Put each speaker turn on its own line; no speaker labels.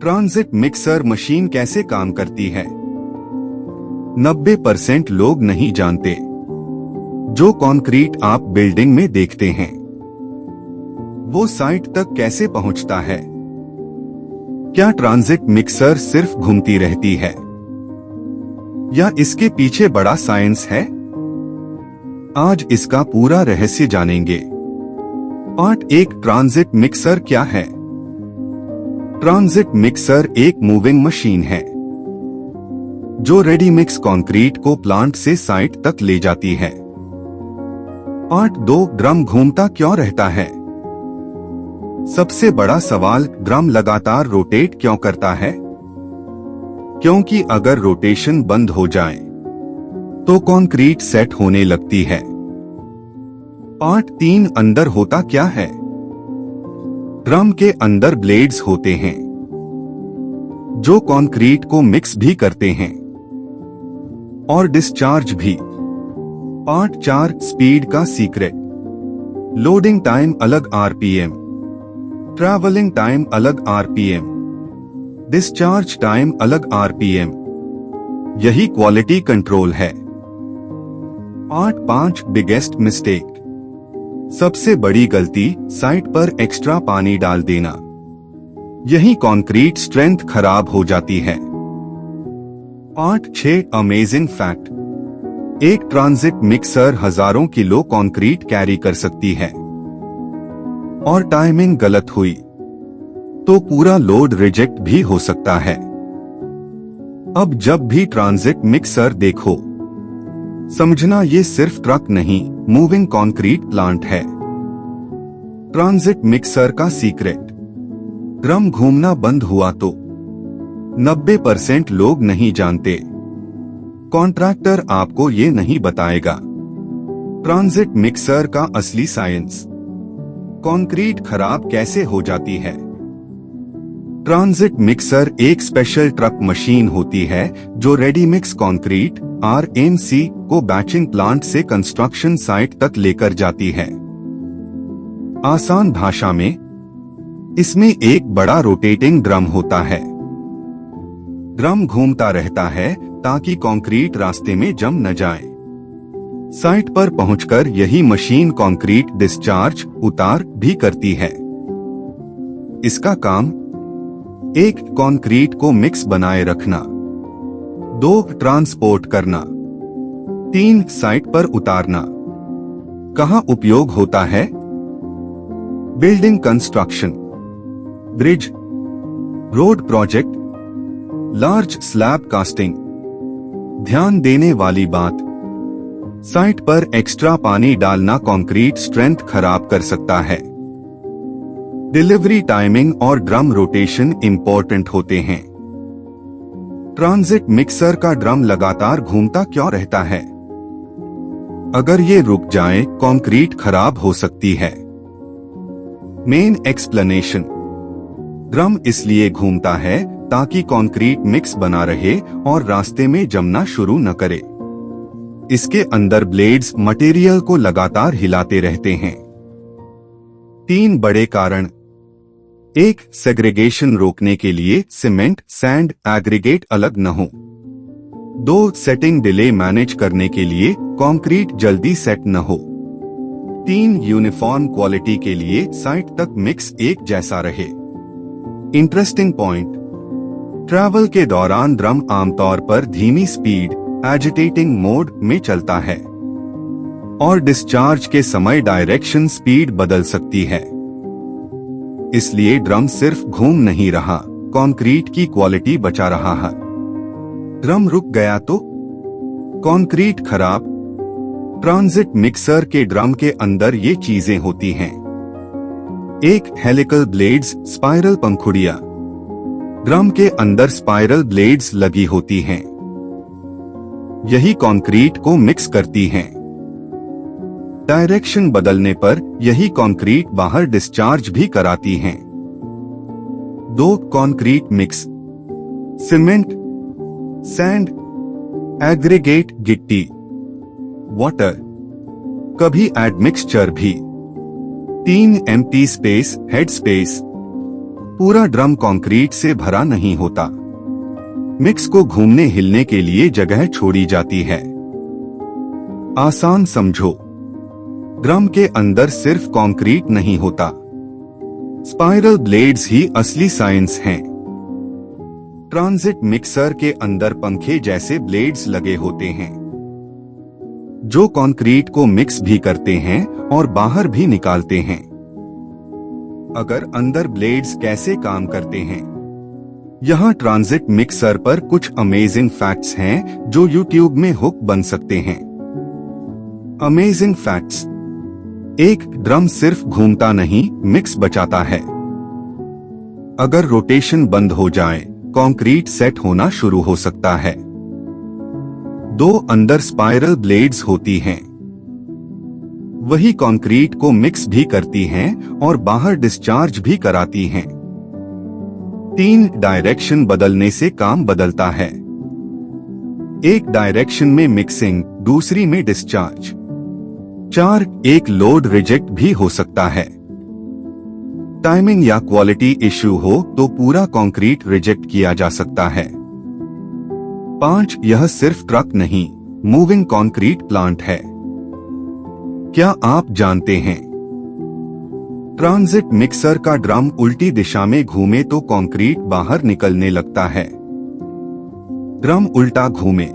Transit mixer machine कैसे काम करती है? 90% लोग नहीं जानते। जो कंक्रीट आप बिल्डिंग में देखते हैं वो साइट तक कैसे पहुंचता है? क्या ट्रांजिट मिक्सर सिर्फ घूमती रहती है या इसके पीछे बड़ा साइंस है? आज इसका पूरा रहस्य जानेंगे। पार्ट 1, ट्रांजिट मिक्सर क्या है? ट्रांजिट मिक्सर एक मूविंग मशीन है जो रेडी मिक्स कंक्रीट को प्लांट से साइट तक ले जाती है। पार्ट 2, ड्रम घूमता क्यों रहता है? सबसे बड़ा सवाल, ड्रम लगातार रोटेट क्यों करता है? क्योंकि अगर रोटेशन बंद हो जाए तो कंक्रीट सेट होने लगती है। पार्ट 3, अंदर होता क्या है? ड्रम के अंदर ब्लेड्स होते हैं जो कंक्रीट को मिक्स भी करते हैं और डिस्चार्ज भी। पार्ट 4, स्पीड का सीक्रेट। लोडिंग टाइम अलग आरपीएम, ट्रैवलिंग टाइम अलग आरपीएम, डिस्चार्ज टाइम अलग आरपीएम। यही क्वालिटी कंट्रोल है। Part 5, biggest mistake. सबसे बड़ी गलती, साइट पर एक्स्ट्रा पानी डाल देना। यही कंक्रीट स्ट्रेंथ खराब हो जाती है। Part 6, amazing fact. एक ट्रांजिट मिक्सर हजारों किलो कंक्रीट कैरी कर सकती है और टाइमिंग गलत हुई तो पूरा लोड रिजेक्ट भी हो सकता है। अब जब भी ट्रांजिट मिक्सर देखो, समझना ये सिर्फ ट्रक नहीं, मूविंग कंक्रीट प्लांट है। ट्रांजिट मिक्सर का सीक्रेट। ड्रम घूमना बंद हुआ तो 90% लोग नहीं जानते। कॉन्ट्रैक्टर आपको ये नहीं बताएगा। ट्रांजिट मिक्सर का असली साइंस। कंक्रीट खराब कैसे हो जाती है? ट्रांजिट मिक्सर एक स्पेशल ट्रक मशीन होती है जो रेडी मिक्स कंक्रीट RMC को बैचिंग प्लांट से कंस्ट्रक्शन साइट तक लेकर जाती है। आसान भाषा में, इसमें एक बड़ा रोटेटिंग ड्रम होता है। ड्रम घूमता रहता है ताकि कंक्रीट रास्ते में जम न जाए। साइट पर पहुंचकर यही मशीन कंक्रीट डिस्चार्ज, उतार भी करती है। इसका काम, 1, कंक्रीट को मिक्स बनाए रखना, 2, ट्रांसपोर्ट करना, 3, साइट पर उतारना। कहाँ उपयोग होता है? Building construction, bridge, road project, large slab casting. ध्यान देने वाली बात, साइट पर एक्स्ट्रा पानी डालना कंक्रीट स्ट्रेंथ खराब कर सकता है। डिलीवरी टाइमिंग और ड्रम रोटेशन इंपॉर्टेंट होते हैं। ट्रांजिट मिक्सर का ड्रम लगातार घूमता क्यों रहता है? अगर ये रुक जाए, कंक्रीट खराब हो सकती है। Main explanation. ड्रम इसलिए घूमता है ताकि कंक्रीट मिक्स बना रहे और रास्ते में जमना शुरू न करे। इसके अंदर ब्लेड्स मटेरियल को लगातार हिलाते रहते हैं। 3 बड़े कारण। 1, सेग्रीगेशन रोकने के लिए सीमेंट, सैंड, एग्रीगेट अलग न हो। 2, सेटिंग डिले मैनेज करने के लिए कंक्रीट जल्दी सेट न हो। 3, यूनिफॉर्म क्वालिटी के लिए साइट तक मिक्स एक जैसा रहे। इंटरेस्टिंग पॉइंट, ट्रैवल के दौरान ड्रम आमतौर पर धीमी स्पीड, एजिटेटिंग मोड में चलता है और डिस्चार्ज के समय डायरेक्शन स्पीड बदल सकती है। इसलिए ड्रम सिर्फ घूम नहीं रहा, कंक्रीट की क्वालिटी बचा रहा है। ड्रम रुक गया तो कंक्रीट खराब। ट्रांजिट मिक्सर के ड्रम के अंदर ये चीजें होती हैं। 1, हेलिकल ब्लेड्स, स्पाइरल पंखुड़ियां। ड्रम के अंदर स्पाइरल ब्लेड्स लगी होती हैं। यही कंक्रीट को मिक्स करती हैं। डायरेक्शन बदलने पर यही कंक्रीट बाहर डिस्चार्ज भी कराती हैं। 2, concrete mix, cement, sand, aggregate, गिट्टी, वाटर, कभी एडमिक्सचर भी। 3, एम्प्टी स्पेस, हेड स्पेस। पूरा ड्रम कंक्रीट से भरा नहीं होता। मिक्स को घूमने हिलने के लिए जगह छोड़ी जाती है। आसान समझो, ड्रम के अंदर सिर्फ कंक्रीट नहीं होता, स्पाइरल ब्लेड्स ही असली साइंस हैं। ट्रांजिट मिक्सर के अंदर पंखे जैसे ब्लेड्स लगे होते हैं, जो कंक्रीट को मिक्स भी करते हैं और बाहर भी निकालते हैं। अगर अंदर ब्लेड्स कैसे काम करते हैं, यहाँ ट्रांजिट मिक्सर पर कुछ अमेजिंग फैक्ट्स हैं जो यूट्यूब में हुक बन सकते हैं। Amazing facts. एक ड्रम सिर्फ घूमता नहीं, मिक्स बचाता है। अगर रोटेशन बंद हो जाए, कंक्रीट सेट होना शुरू हो सकता है। 2 अंदर स्पाइरल ब्लेड्स होती हैं, वही कंक्रीट को मिक्स भी करती हैं और बाहर डिस्चार्ज भी कराती हैं। 3 डायरेक्शन बदलने से काम बदलता है। एक डायरेक्शन में मिक्सिंग, दूसरी में डिस्चार्ज। 4 एक लोड रिजेक्ट भी हो सकता है। टाइमिंग या क्वालिटी इश्यू हो तो पूरा कंक्रीट रिजेक्ट किया जा सकता है। 5 यह सिर्फ ट्रक नहीं, मूविंग कंक्रीट प्लांट है। क्या आप जानते हैं, ट्रांजिट मिक्सर का ड्रम उल्टी दिशा में घूमे तो कंक्रीट बाहर निकलने लगता है। ड्रम उल्टा घूमे